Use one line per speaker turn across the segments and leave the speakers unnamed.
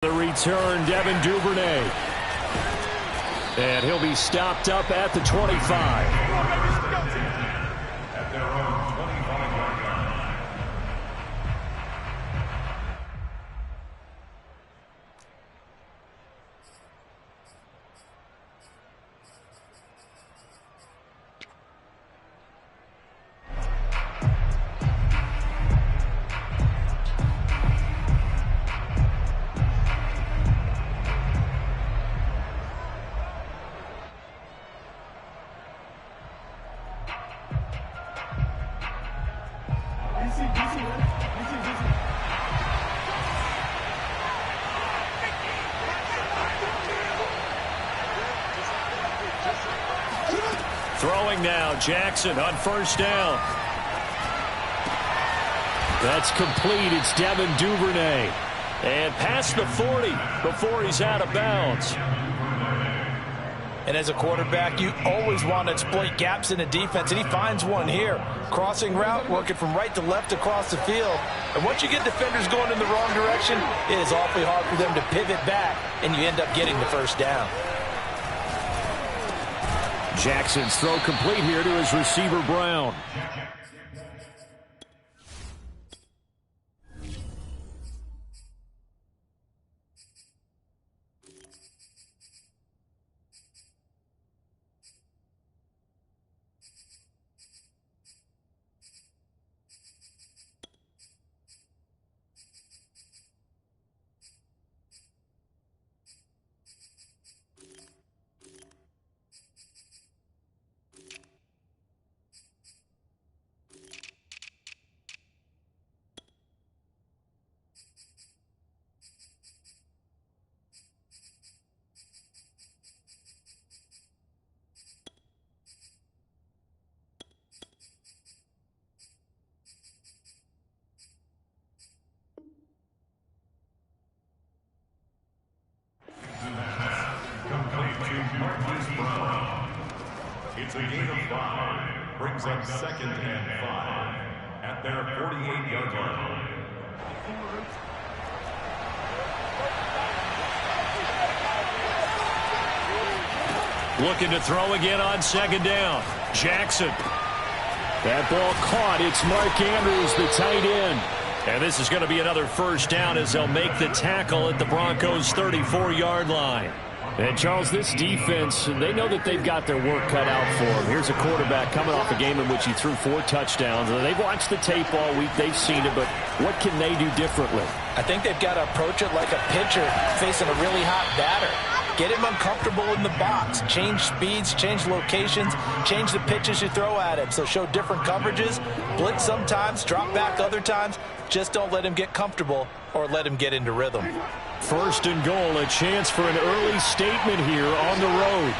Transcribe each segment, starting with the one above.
The return, Devin Duvernay. And he'll be stopped up at the 25.
At their own 25-yard line.
Throwing now, Jackson on first down. That's complete. It's Devin Duvernay. And past the 40 before he's out of bounds.
And as a quarterback, you always want to exploit gaps in the defense, and he finds one here. Crossing route, working from right to left across the field. And once you get defenders going in the wrong direction, it is awfully hard for them to pivot back, and you end up getting the first down.
Jackson's throw complete here to his receiver, Brown.
It's a gain of 5. Brings up 2nd and 5 at their 48-yard line.
Looking to throw again on 2nd down. Jackson. That ball caught. It's Mark Andrews, the tight end. And this is going to be another first down as they'll make the tackle at the Broncos' 34-yard line. And, Charles, this defense, they know that they've got their work cut out for them. Here's a quarterback coming off a game in which he threw 4 touchdowns. They've watched the tape all week. They've seen it, but what can they do differently?
I think they've got to approach it like a pitcher facing a really hot batter. Get him uncomfortable in the box. Change speeds, change locations, change the pitches you throw at him. So show different coverages, blitz sometimes, drop back other times. Just don't let him get comfortable or let him get into rhythm.
1st and goal, a chance for an early statement here on the road.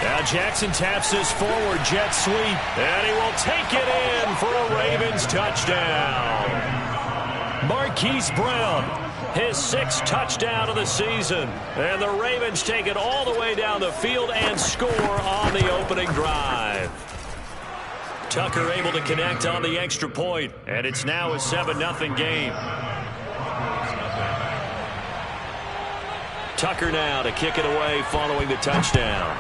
Now Jackson taps this forward, jet sweep, and he will take it in for a Ravens touchdown. Marquise Brown, his 6th touchdown of the season. And the Ravens take it all the way down the field and score on the opening drive. Tucker able to connect on the extra point, and it's now a 7-0 game. Tucker now to kick it away following the touchdown.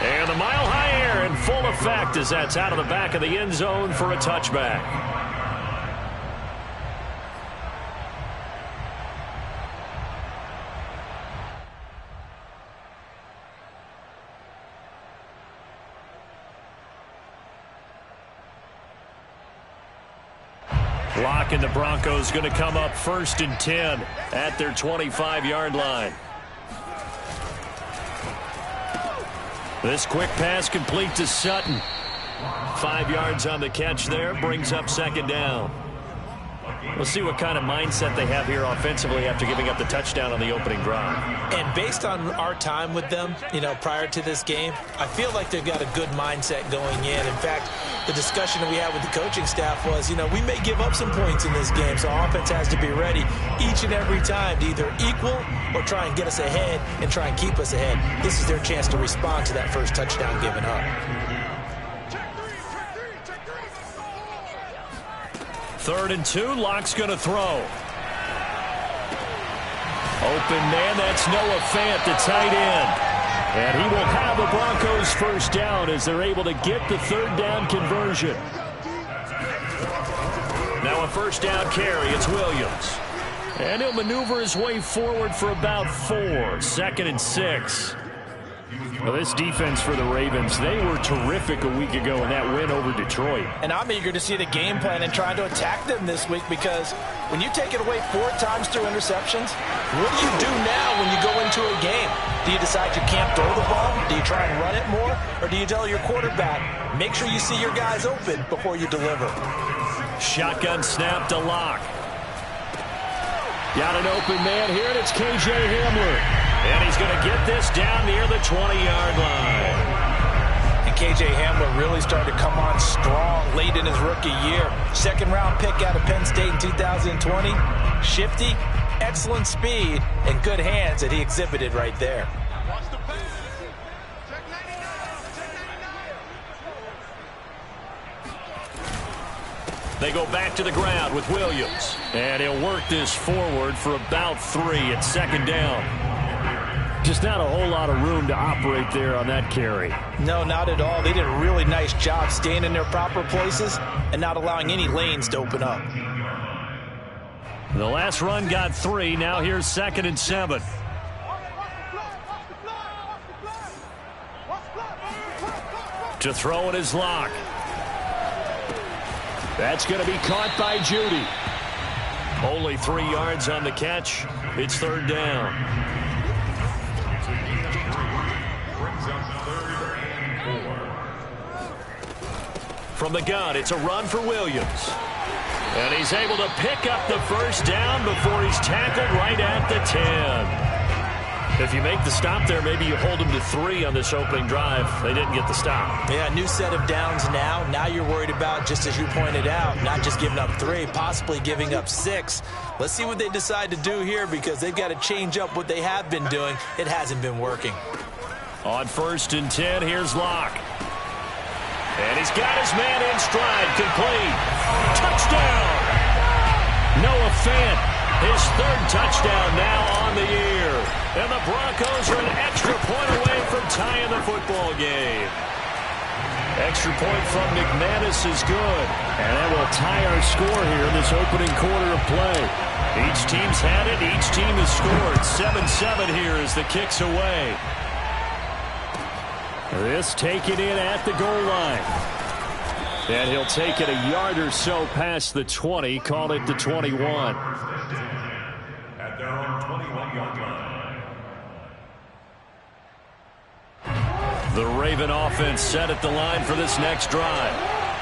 And the mile high air in full effect as that's out of the back of the end zone for a touchback. Block, and the Broncos going to come up 1st and 10 at their 25-yard line. This quick pass complete to Sutton. 5 yards on the catch there, brings up 2nd down. We'll see what kind of mindset they have here offensively after giving up the touchdown on the opening drive.
And based on our time with them, prior to this game, I feel like they've got a good mindset going in. In fact, the discussion that we had with the coaching staff was, we may give up some points in this game, so our offense has to be ready each and every time to either equal or try and get us ahead and try and keep us ahead. This is their chance to respond to that first touchdown given up.
3rd and 2. Lock's going to throw. Open man, that's Noah Fant, the tight end. And he will have the Broncos first down as they're able to get the 3rd down conversion. Now a first down carry, it's Williams. And he'll maneuver his way forward for about 4. 2nd and 6. Well, this defense for the Ravens, they were terrific a week ago in that win over Detroit.
And I'm eager to see the game plan and trying to attack them this week, because when you take it away 4 times through interceptions, what do you do now when you go into a game? Do you decide you can't throw the ball? Do you try and run it more? Or do you tell your quarterback, make sure you see your guys open before you deliver?
Shotgun snap to Lock. Got an open man here, and it's K.J. Hamler. And he's going to get this down near the 20-yard line.
And K.J. Hamler really started to come on strong late in his rookie year. 2nd-round pick out of Penn State in 2020. Shifty, excellent speed, and good hands that he exhibited right there.
They go back to the ground with Williams. And he'll work this forward for about 3 at 2nd down. Just not a whole lot of room to operate there on that carry.
No, not at all. They did a really nice job staying in their proper places and not allowing any lanes to open up.
The last run got 3. Now here's 2nd and 7. To throw it is Lock. That's going to be caught by Judy. Only 3 yards on the catch. It's 3rd down. From the gun, it's a run for Williams. And he's able to pick up the first down before he's tackled right at the 10. If you make the stop there, maybe you hold them to 3 on this opening drive. They didn't get the stop.
Yeah, new set of downs now. Now you're worried about, just as you pointed out, not just giving up 3, possibly giving up 6. Let's see what they decide to do here, because they've got to change up what they have been doing. It hasn't been working.
On 1st and 10, here's Lock. And he's got his man in stride, complete. Touchdown! Noah Fant, his 3rd touchdown now on the year. And the Broncos are an extra point away from tying the football game. Extra point from McManus is good. And that will tie our score here in this opening quarter of play. Each team's had it. Each team has scored. 7-7 here as the kick's away. This taken in at the goal line. And he'll take it a yard or so past the 20. Call it the 21.
At their own 21-yard line.
The Raven offense set at the line for this next drive.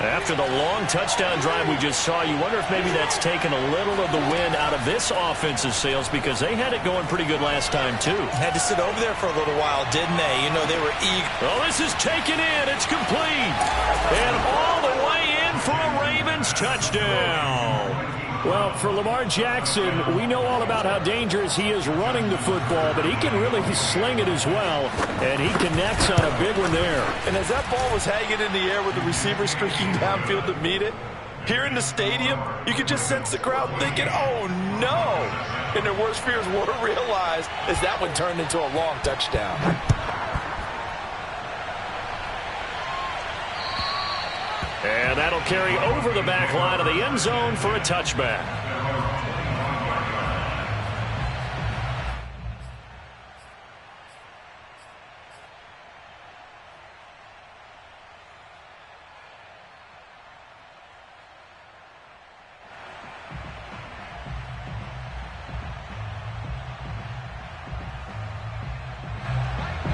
After the long touchdown drive we just saw, you wonder if maybe that's taken a little of the wind out of this offensive sails, because they had it going pretty good last time, too.
Had to sit over there for a little while, didn't they? You know, they were eager.
Well, this is taken in. It's complete. And all the way in for a Ravens touchdown. Well, for Lamar Jackson, we know all about how dangerous he is running the football, but he can really sling it as well, and he connects on a big one there.
And as that ball was hanging in the air with the receiver streaking downfield to meet it, here in the stadium, you could just sense the crowd thinking, oh, no. And their worst fears were realized as that one turned into a long touchdown.
And that'll carry over the back line of the end zone for a touchback.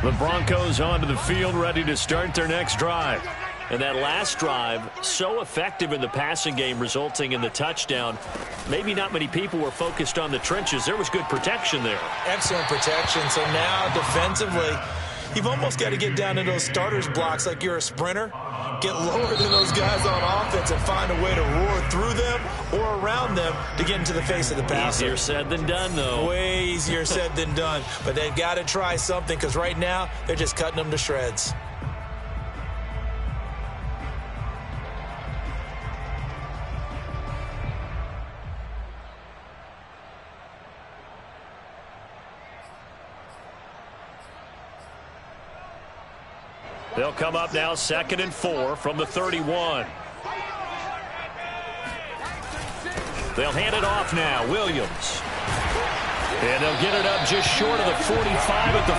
The Broncos onto the field, ready to start their next drive. And that last drive, so effective in the passing game, resulting in the touchdown. Maybe not many people were focused on the trenches. There was good protection there.
Excellent protection. So now defensively, you've almost got to get down to those starters blocks like you're a sprinter. Get lower than those guys on offense and find a way to roar through them or around them to get into the face of the passer.
Easier said than done, though.
Way easier said than done. But they've got to try something, because right now they're just cutting them to shreds.
They'll come up now 2nd and 4 from the 31. They'll hand it off now. Williams. And they'll get it up just short of the 45 at the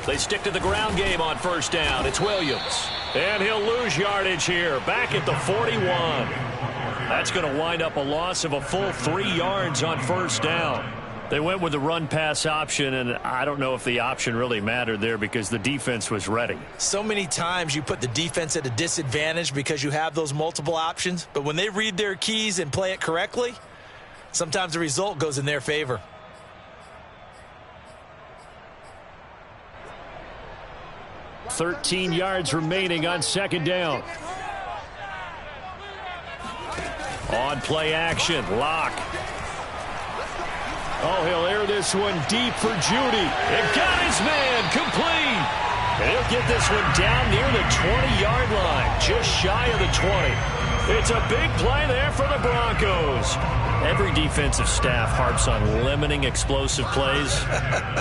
44. They stick to the ground game on 1st down. It's Williams. And he'll lose yardage here. Back at the 41. That's going to wind up a loss of a full 3 yards on 1st down. They went with the run-pass option, and I don't know if the option really mattered there because the defense was ready.
So many times you put the defense at a disadvantage because you have those multiple options, but when they read their keys and play it correctly, sometimes the result goes in their favor.
$13 yards remaining on 2nd down. On play action, Locke. Oh, he'll air this one deep for Judy. It got his man complete. And he'll get this one down near the 20-yard line, just shy of the 20. It's a big play there for the Broncos. Every defensive staff harps on limiting explosive plays.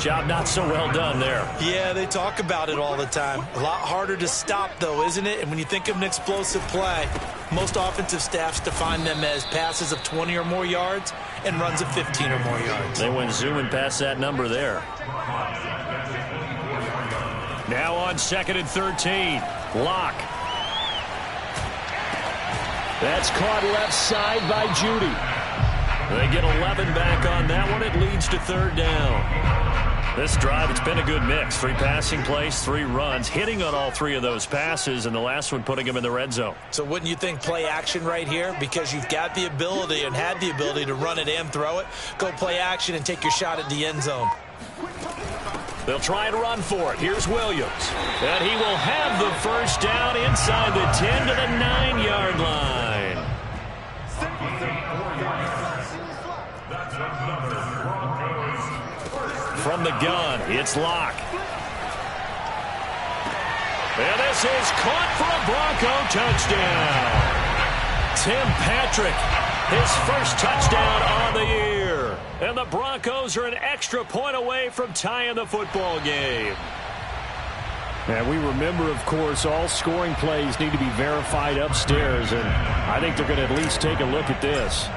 Job not so well done there.
Yeah, they talk about it all the time. A lot harder to stop, though, isn't it? And when you think of an explosive play, most offensive staffs define them as passes of 20 or more yards and runs of 15 or more yards.
They went zooming past that number there. Now on 2nd and 13. Locke. That's caught left side by Judy. They get 11 back on that one. It leads to 3rd down. This drive, it's been a good mix. 3 passing plays, 3 runs, hitting on all 3 of those passes, and the last one putting them in the red zone.
So wouldn't you think play action right here? Because you've got the ability and had the ability to run it and throw it. Go play action and take your shot at the end zone.
They'll try and run for it. Here's Williams. And he will have the 1st down inside the 10 to the 9-yard line. From the gun, it's Locke. And this is caught for a Bronco touchdown. Tim Patrick, his first touchdown on the year. And the Broncos are an extra point away from tying the football game. And we remember, of course, all scoring plays need to be verified upstairs. And I think they're going to at least take a look at this.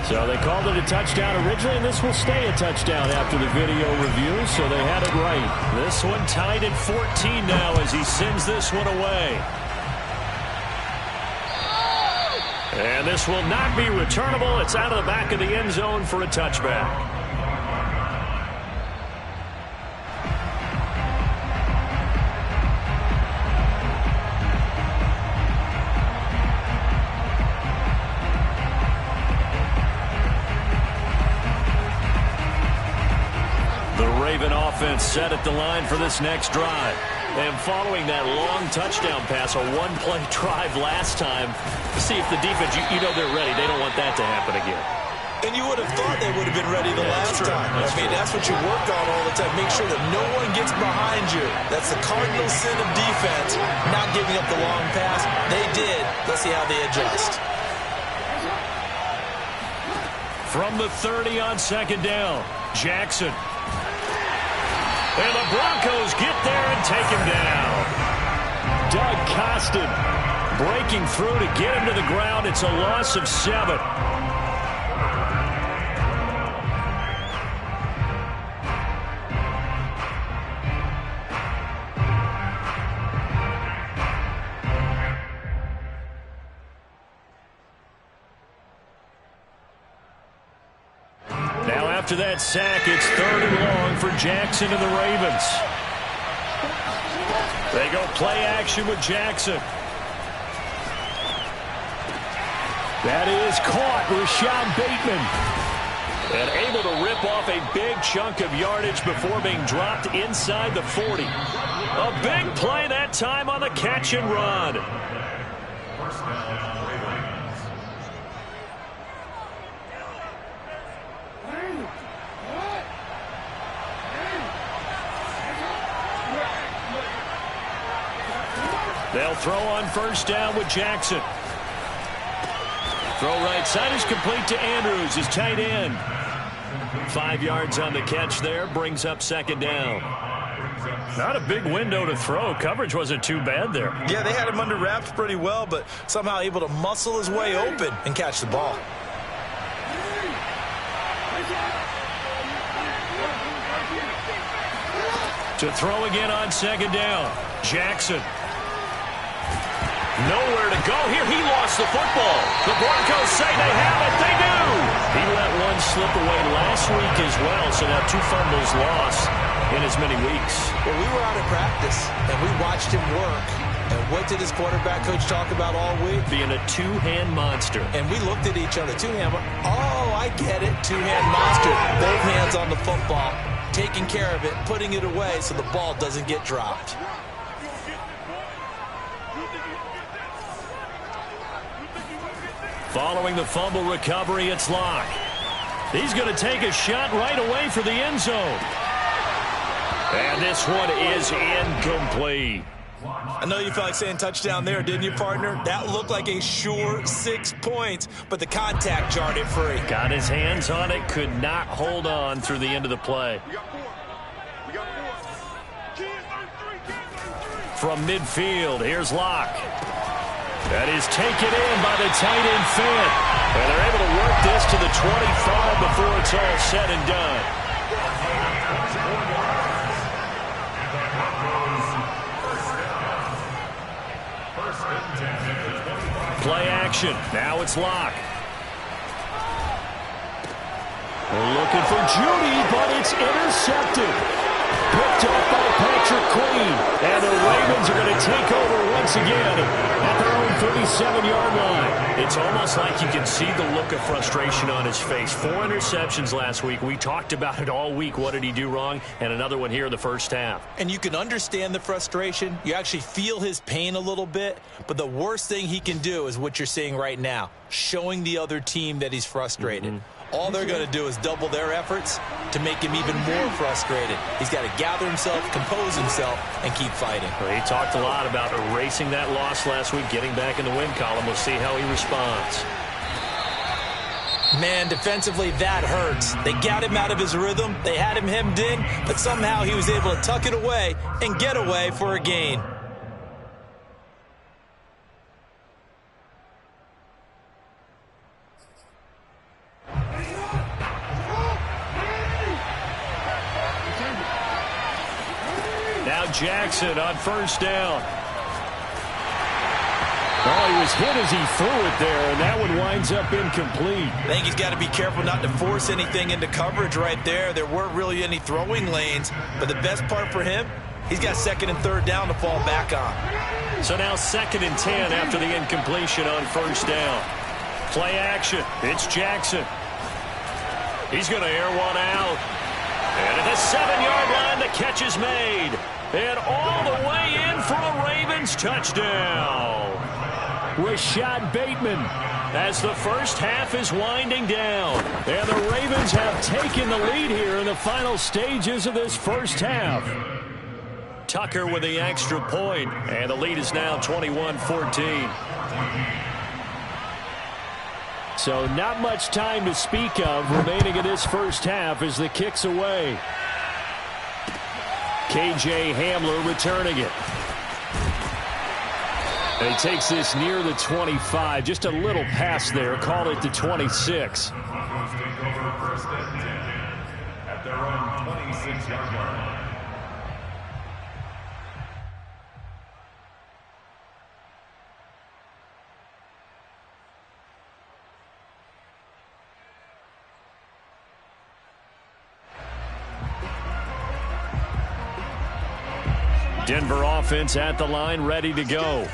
So they called it a touchdown originally, and this will stay a touchdown after the video review, so they had it right. This one tied at 14 now as he sends this one away. And this will not be returnable. It's out of the back of the end zone for a touchback. Offense set at the line for this next drive. And following that long touchdown pass, a one-play drive last time, see if the defense, you know they're ready. They don't want that to happen again.
And you would have thought they would have been ready the last time. That's what you work on all the time. Make sure that no one gets behind you. That's the cardinal sin of defense, not giving up the long pass. They did. Let's see how they adjust.
From the 30 on 2nd down, Jackson. And the Broncos get there and take him down. Doug Costin breaking through to get him to the ground. It's a loss of 7. After that sack, it's 3rd and long for Jackson and the Ravens. They go play action with Jackson. That is caught, Rashad Bateman. And able to rip off a big chunk of yardage before being dropped inside the 40. A big play that time on the catch and run. They'll throw on first down with Jackson. Throw right side is complete to Andrews, his tight end. 5 yards on the catch there, brings up second down. Not a big window to throw. Coverage wasn't too bad there.
Yeah, they had him under wraps pretty well, but somehow able to muscle his way open and catch the ball.
To throw again on second down. Jackson. Nowhere to go here. He lost the football. The Broncos say they have it. They do. He let one slip away last week as well, so now 2 fumbles lost in as many weeks.
Well, we were out of practice, and we watched him work. And what did his quarterback coach talk about all week?
Being a two-hand monster.
And we looked at each other. Two-hand. Oh, I get it. Two-hand monster. Both hands on the football, taking care of it, putting it away so the ball doesn't get dropped.
Following the fumble recovery, it's Locke. He's going to take a shot right away for the end zone. And this one is incomplete.
I know you felt like saying touchdown there, didn't you, partner? That looked like a sure 6 points, but the contact jarred it free.
Got his hands on it, could not hold on through the end of the play. From midfield, here's Locke. That is taken in by the tight end Fant. And they're able to work this to the 25 before it's all said and done. Play action. Now it's Locke. We're looking for Judy, but it's intercepted. Picked up by Patrick Queen. And the Ravens are going to take over once again at their own 37-yard line. It's almost like you can see the look of frustration on his face. 4 interceptions last week. We talked about it all week. What did he do wrong? And another one here in the first half.
And you can understand the frustration. You actually feel his pain a little bit. But the worst thing he can do is what you're seeing right now, showing the other team that he's frustrated. All they're going to do is double their efforts to make him even more frustrated. He's got to gather himself, compose himself, and keep fighting.
Well, he talked a lot about erasing that loss last week, getting back in the win column. We'll see how he responds.
Man, defensively, that hurts. They got him out of his rhythm. They had him hemmed in, but somehow he was able to tuck it away and get away for a gain.
Jackson on first down. Oh, he was hit as he threw it there, and that one winds up incomplete.
I think he's got to be careful not to force anything into coverage right there. There weren't really any throwing lanes, but the best part for him, he's got second and third down to fall back on.
So now 2nd and 10 after the incompletion on first down. Play action. It's Jackson. He's going to air one out. And at the 7-yard line, the catch is made. And all the way in for a Ravens touchdown. Rashad Bateman as the first half is winding down. And the Ravens have taken the lead here in the final stages of this first half. Tucker with the extra point, and the lead is now 21-14. So not much time to speak of remaining in this first half as the kick's away. K.J. Hamler returning it. And he takes this near the 25. Just a little pass there. Call it the 26.
At their own 26-yard line.
Denver offense at the line, ready to go,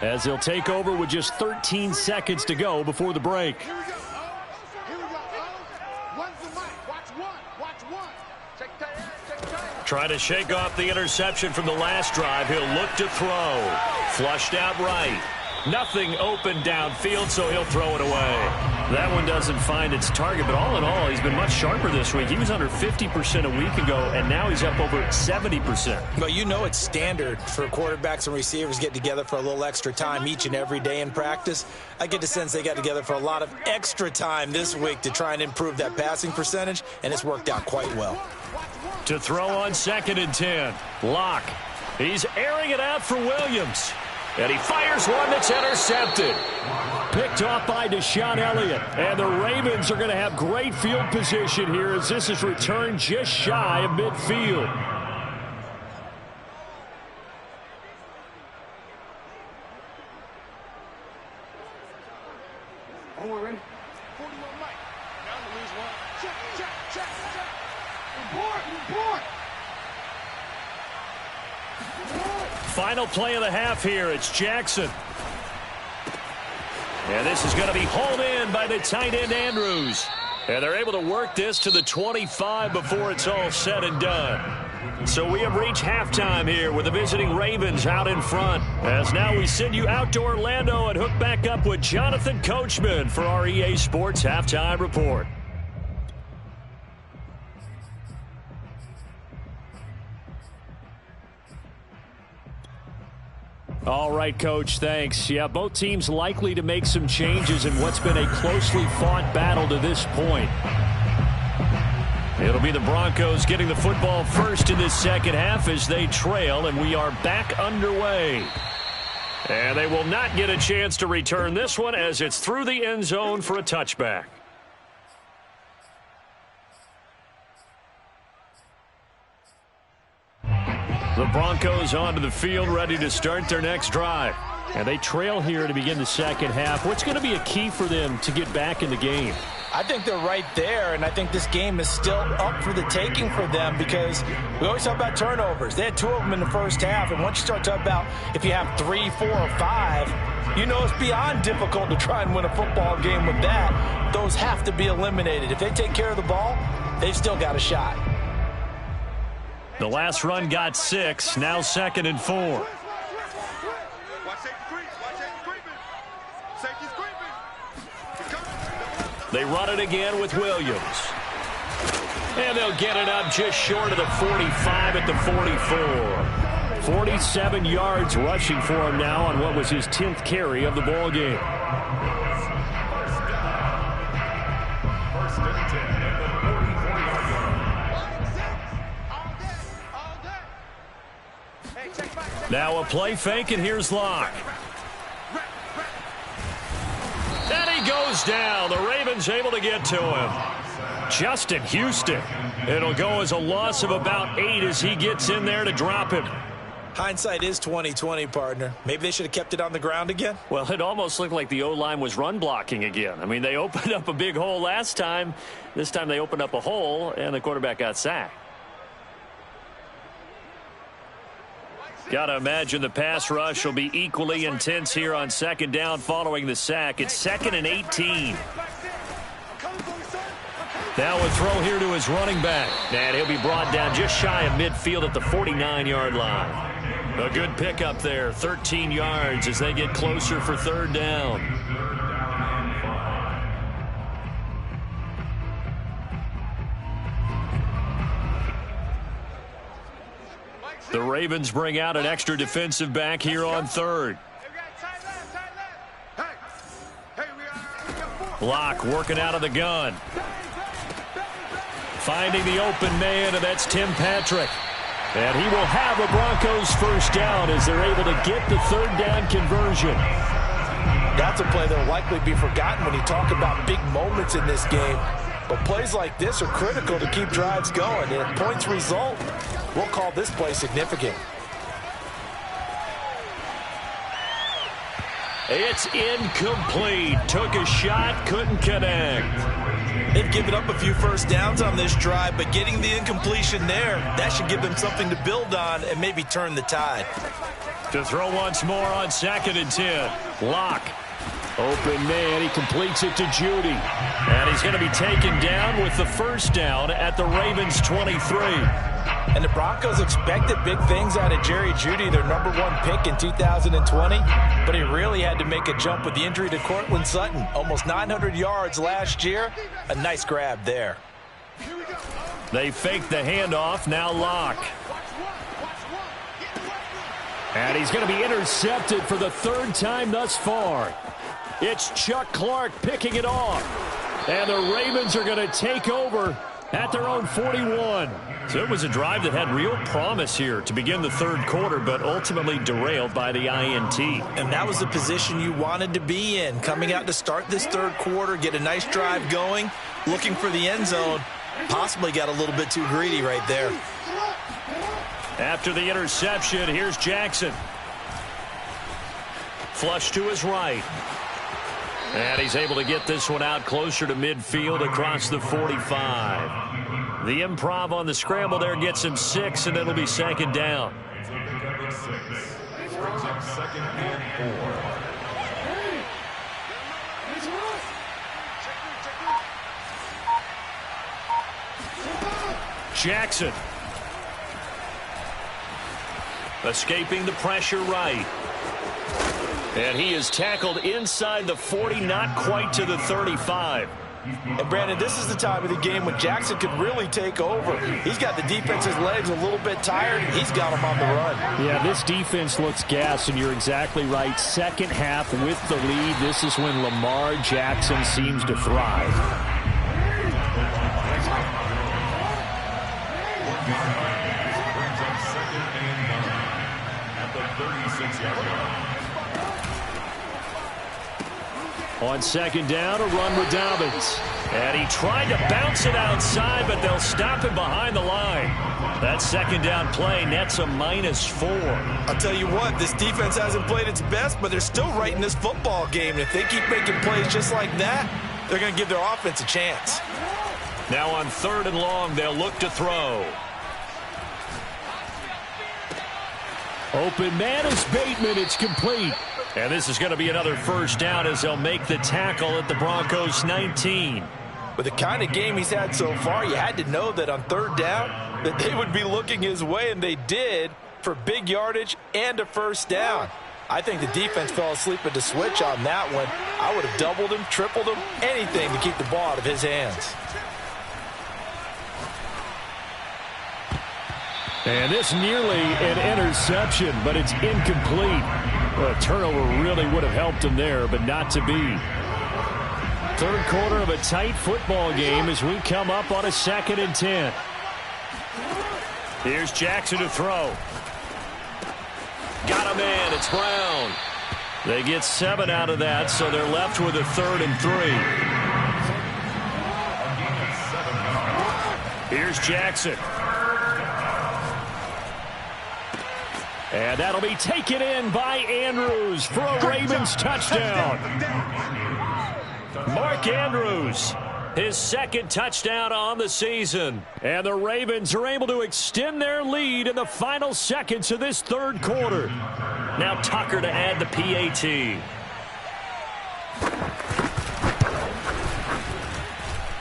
as they'll take over with just 13 seconds to go before the break.
Here we go. Here we go. One's the mic. Watch one. Watch one. Take time.
Trying to shake off the interception from the last drive. He'll look to throw. Flushed out right. Nothing open downfield, so he'll throw it away. That one doesn't find its target, but all in all, he's been much sharper this week. He was under 50% a week ago, and now he's up over 70%.
But you know it's standard for quarterbacks and receivers to get together for a little extra time each and every day in practice. I get the sense they got together for a lot of extra time this week to try and improve that passing percentage, and it's worked out quite well.
To throw on 2nd and 10. Locke. He's airing it out for Williams. And he fires one that's intercepted. Picked off by Deshaun Elliott. And the Ravens are going to have great field position here as this is returned just shy of midfield.
Ready? 41 Mike. Down to lose one. Check. Report.
Final play of the half here. It's Jackson. And this is going to be hauled in by the tight end Andrews. And they're able to work this to the 25 before it's all said and done. So we have reached halftime here with the visiting Ravens out in front. As now we send you out to Orlando and hook back up with Jonathan Coachman for our EA Sports Halftime Report. All right, Coach, thanks. Yeah, both teams likely to make some changes in what's been a closely fought battle to this point. It'll be the Broncos getting the football first in this second half as they trail, and we are back underway. And they will not get a chance to return this one as it's through the end zone for a touchback. The Broncos onto the field, ready to start their next drive. And they trail here to begin the second half. What's going to be a key for them to get back in the game?
I think they're right there, and I think this game is still up for the taking for them because we always talk about turnovers. They had 2 of them in the first half, and once you start talking about if you have 3, 4, or 5, you know it's beyond difficult to try and win a football game with that. Those have to be eliminated. If they take care of the ball, they've still got a shot.
The last run got 6, now 2nd and 4. They run it again with Williams. And they'll get it up just short of the 45 at the 44. 47 yards rushing for him now on what was his 10th carry of the ball game. Now a play fake, and here's Locke. And he goes down. The Ravens able to get to him. Justin Houston. It'll go as a loss of about 8 as he gets in there to drop him.
Hindsight is 20/20, partner. Maybe they should have kept it on the ground again.
Well, it almost looked like the O-line was run blocking again. I mean, they opened up a big hole last time. This time they opened up a hole, and the quarterback got sacked. Got to imagine the pass rush will be equally intense here on 2nd down following the sack. It's 2nd and 18. Now a throw here to his running back. And he'll be brought down just shy of midfield at the 49-yard line. A good pickup there, 13 yards as they get closer for 3rd down. The Ravens bring out an extra defensive back here on 3rd. Locke working out of the gun. Finding the open man, and that's Tim Patrick. And he will have a Broncos first down as they're able to get the 3rd down conversion.
That's a play that will likely be forgotten when you talk about big moments in this game. But plays like this are critical to keep drives going. And if points result, we'll call this play significant.
It's incomplete. Took a shot, couldn't connect.
They've given up a few first downs on this drive, but getting the incompletion there, that should give them something to build on and maybe turn the tide.
To throw once more on 2nd and 10. Locke Open man, he completes it to Judy. And he's going to be taken down with the first down at the Ravens' 23.
And the Broncos expected big things out of Jerry Jeudy, their #1 pick in 2020. But he really had to make a jump with the injury to Cortland Sutton. Almost 900 yards last year. A nice grab there.
They fake the handoff, now Locke. And he's going to be intercepted for the third time thus far. It's Chuck Clark picking it off. And the Ravens are going to take over at their own 41. So it was a drive that had real promise here to begin the third quarter, but ultimately derailed by the INT.
And that was the position you wanted to be in, coming out to start this third quarter, get a nice drive going, looking for the end zone. Possibly got a little bit too greedy right there.
After the interception, here's Jackson. Flush to his right. And he's able to get this one out closer to midfield across the 45. The improv on the scramble there gets him 6, and it'll be second down.
Second and 4.
Jackson. Escaping the pressure right. And he is tackled inside the 40, not quite to the 35.
And, Brandon, this is the time of the game when Jackson could really take over. He's got the defense's legs a little bit tired. He's got him on the run.
Yeah, this defense looks gassed, and you're exactly right. Second half with the lead. This is when Lamar Jackson seems to thrive.
Brings up second and 9 at the 36-yard line.
On second down, a run with Dobbins. And he tried to bounce it outside, but they'll stop him behind the line. That second down play nets a -4.
I'll tell you what, this defense hasn't played its best, but they're still right in this football game. And if they keep making plays just like that, they're going to give their offense a chance.
Now on third and long, they'll look to throw. Open man is Bateman. It's complete. And this is going to be another first down as they'll make the tackle at the Broncos' 19.
With the kind of game he's had so far, you had to know that on third down that they would be looking his way, and they did, for big yardage and a first down. I think the defense fell asleep at the switch on that one. I would have doubled him, tripled him, anything to keep the ball out of his hands.
And this nearly an interception, but it's incomplete. Well, a turnover really would have helped him there, but not to be. Third quarter of a tight football game as we come up on a 2nd and 10. Here's Jackson to throw. Got a man. It's Brown. They get 7 out of that, so they're left with a 3rd and 3. Here's Jackson. And that'll be taken in by Andrews for a Ravens touchdown. Mark Andrews, his 2nd touchdown on the season. And the Ravens are able to extend their lead in the final seconds of this third quarter. Now Tucker to add the PAT.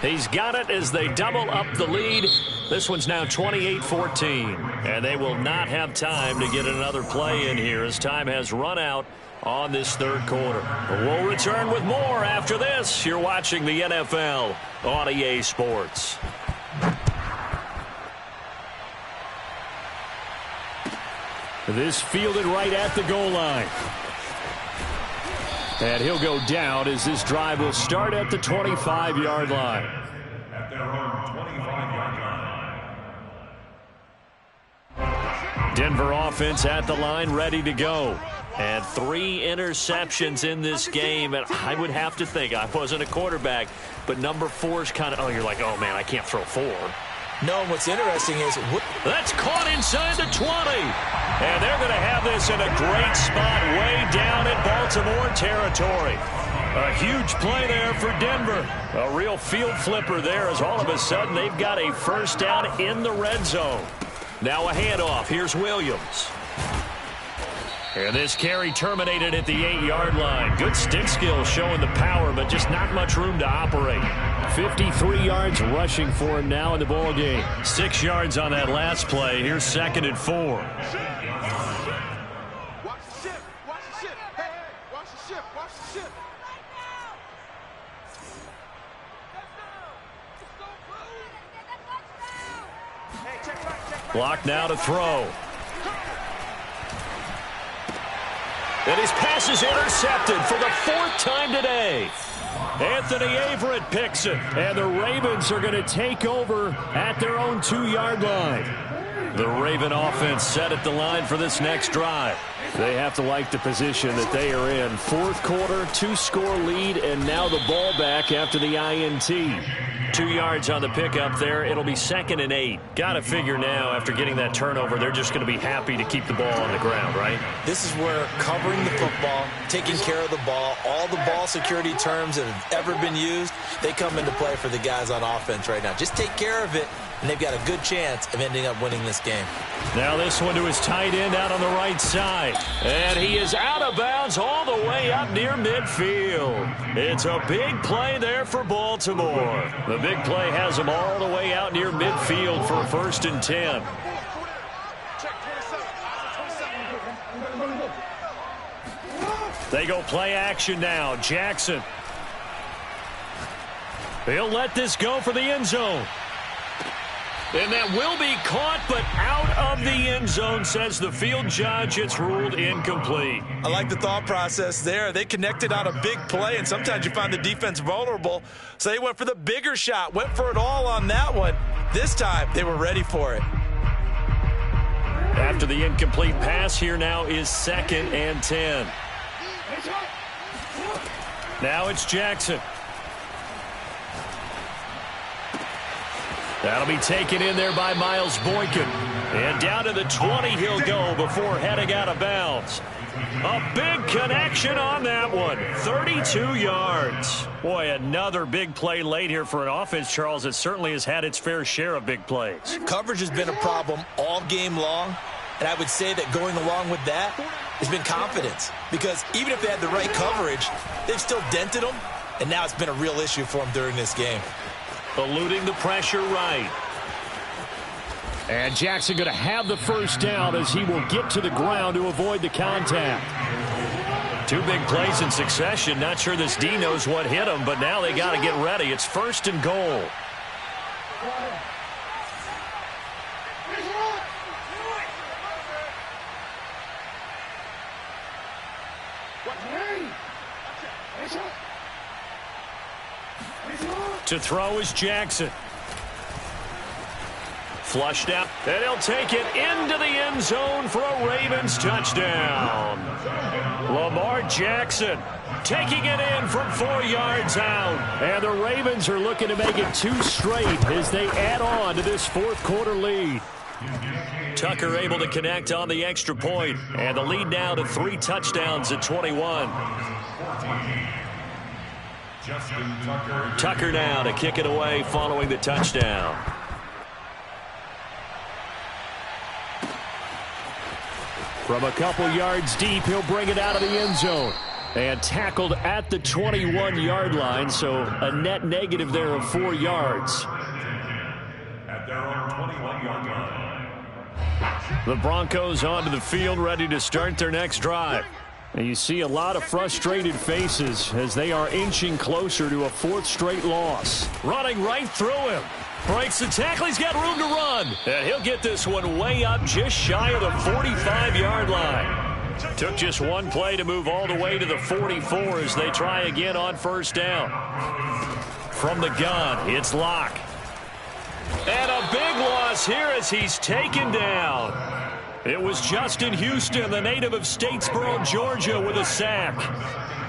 He's got it as they double up the lead. This one's now 28-14. And they will not have time to get another play in here as time has run out on this third quarter. We'll return with more after this. You're watching the NFL on EA Sports. This fielded right at the goal line. And he'll go down as this drive will start at the 25-yard line.
At their own 25-yard line.
Denver offense at the line, ready to go. And 3 interceptions in this game. And I would have to think, I wasn't a quarterback, but number 4 is kind of, oh, you're like, oh, man, I can't throw 4.
No, what's interesting is...
That's caught inside the 20. And they're going to have this in a great spot way down in Baltimore territory. A huge play there for Denver. A real field flipper there as all of a sudden they've got a first down in the red zone. Now a handoff. Here's Williams. And this carry terminated at the 8-yard line. Good stick skill showing the power, but just not much room to operate. 53 yards rushing for him now in the ball game. 6 yards on that last play. Here's 2nd and 4.
Watch the ship. Watch the ship. Hey, hey, watch the ship. Watch the ship.
Block now to throw. And his pass is intercepted for the 4th time today. Anthony Averett picks it, and the Ravens are going to take over at their own 2-yard line. The Raven offense set at the line for this next drive. They have to like the position that they are in. 4th quarter, 2-score lead, and now the ball back after the INT. 2 yards on the pickup there. It'll be 2nd and 8. Got to figure now, after getting that turnover, they're just going to be happy to keep the ball on the ground, right?
This is where covering the football, taking care of the ball, all the ball security terms that have ever been used, they come into play for the guys on offense right now. Just take care of it, and they've got a good chance of ending up winning this game.
Now this one to his tight end out on the right side. And he is out of bounds all the way up near midfield. It's a big play there for Baltimore. The big play has him all the way out near midfield for 1st and 10. They go play action now. Jackson. He'll let this go for the end zone. And that will be caught, but out of the end zone, says the field judge. It's ruled incomplete.
I like the thought process there. They connected on a big play, and sometimes you find the defense vulnerable. So they went for the bigger shot, went for it all on that one. This time, they were ready for it.
After the incomplete pass, here now is 2nd and 10. Now it's Jackson. That'll be taken in there by Miles Boykin. And down to the 20 he'll go before heading out of bounds. A big connection on that one. 32 yards. Boy, another big play late here for an offense, Charles, that certainly has had its fair share of big plays.
Coverage has been a problem all game long. And I would say that going along with that has been confidence. Because even if they had the right coverage, they've still dented them. And now it's been a real issue for them during this game.
Eluding the pressure right. And Jackson going to have the first down as he will get to the ground to avoid the contact. 2 big plays in succession. Not sure this D knows what hit him, but now they got to get ready. It's 1st and goal. To throw is Jackson. Flushed out, and he'll take it into the end zone for a Ravens touchdown. Lamar Jackson taking it in from 4 yards out. And the Ravens are looking to make it 2 straight as they add on to this 4th quarter lead. Tucker able to connect on the extra point, and the lead now to 3 touchdowns at 21. Tucker now to kick it away following the touchdown. From a couple yards deep, he'll bring it out of the end zone. And tackled at the 21-yard line, so a net negative there of 4 yards.
At their own 21-yard line.
The Broncos onto the field, ready to start their next drive. And you see a lot of frustrated faces as they are inching closer to a 4th straight loss. Running right through him. Breaks the tackle. He's got room to run. And he'll get this one way up just shy of the 45-yard line. Took just 1 play to move all the way to the 44 as they try again on 1st down. From the gun, it's Locke. And a big loss here as he's taken down. It was Justin Houston, the native of Statesboro, Georgia, with a sack.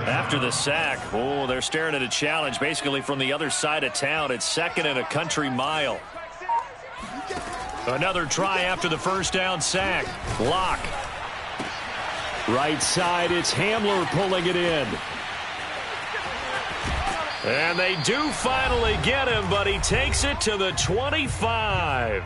After the sack, oh, they're staring at a challenge basically from the other side of town. It's 2nd and a country mile. Another try after the 1st down sack. Locke. Right side, it's Hamler pulling it in. And they do finally get him, but he takes it to the 25.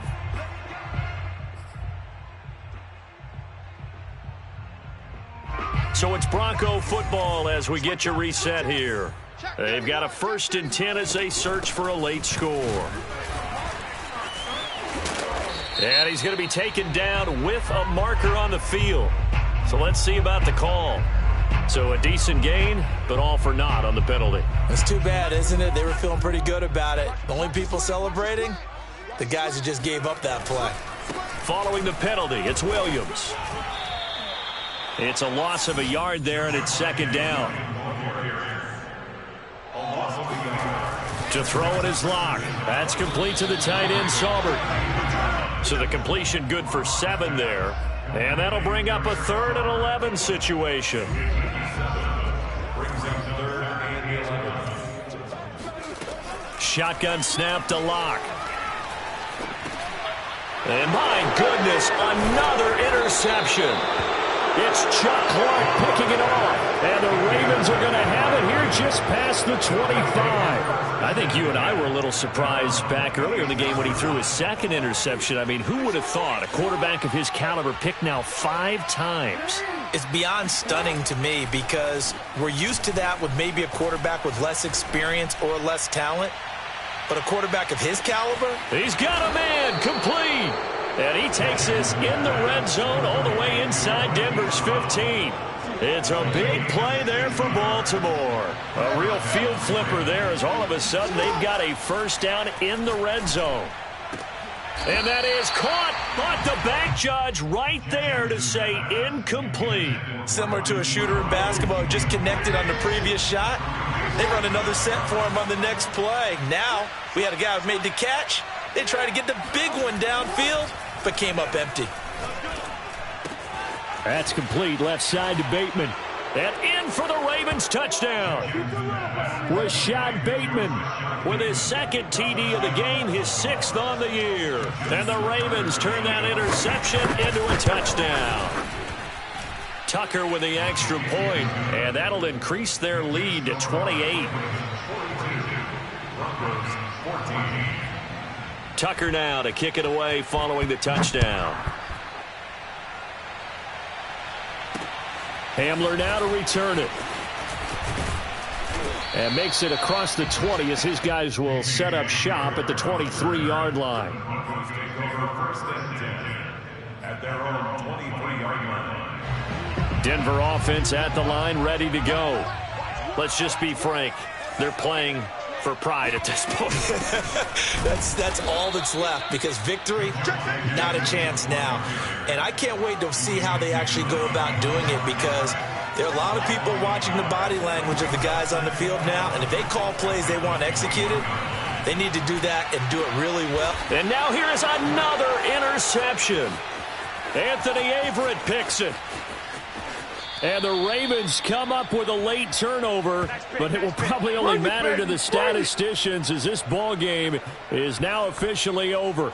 So it's Bronco football as we get you reset here. They've got a 1st and 10 as they search for a late score. And he's going to be taken down with a marker on the field. So let's see about the call. So a decent gain, but all for naught on the penalty.
It's too bad, isn't it? They were feeling pretty good about it. The only people celebrating, the guys who just gave up that play.
Following the penalty, it's Williams. It's a loss of a yard there, and it's 2nd down. To throw it is Locke. That's complete to the tight end, Saubert. So the completion good for 7 there. And that'll bring up a 3rd and 11 situation. Shotgun snap to Locke. And my goodness, another interception. It's Chuck Clark picking it off. And the Ravens are going to have it here just past the 25. I think you and I were a little surprised back earlier in the game when he threw his 2nd interception. I mean, who would have thought a quarterback of his caliber picked now 5 times?
It's beyond stunning to me because we're used to that with maybe a quarterback with less experience or less talent. But a quarterback of his caliber?
He's got a man, complete. And he takes this in the red zone all the way inside Denver's 15. It's a big play there for Baltimore. A real field flipper there as all of a sudden they've got a 1st down in the red zone. And that is caught, but the back judge right there to say incomplete.
Similar to a shooter in basketball who just connected on the previous shot. They run another set for him on the next play. Now we had a guy who made the catch. They tried to get the big one downfield, but came up empty.
That's complete left side to Bateman. And in for the Ravens touchdown. Rashad Bateman with his 2nd TD of the game, his 6th on the year. And the Ravens turn that interception into a touchdown. Tucker with the extra point, and that'll increase their lead to 28. Tucker now to kick it away following the touchdown. Hamler now to return it. And makes it across the 20 as his guys will set up shop at the 23-yard line.
At their own 23-yard line.
Denver offense at the line, ready to go. Let's just be frank. They're playing for pride at this point.
That's all that's left because victory, not a chance now. And I can't wait to see how they actually go about doing it because there are a lot of people watching the body language of the guys on the field now, and if they call plays they want executed, they need to do that and do it really well.
And now here is another interception. Anthony Averett picks it. And the Ravens come up with a late turnover, but it will probably only matter to the statisticians as this ball game is now officially over.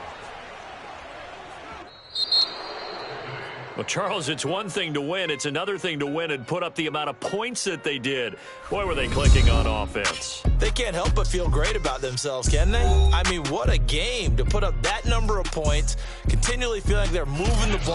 Well, Charles, it's one thing to win. It's another thing to win and put up the amount of points that they did. Boy, were they clicking on offense.
They can't help but feel great about themselves, can they? I mean, what a game to put up that number of points, continually feeling like they're moving the ball.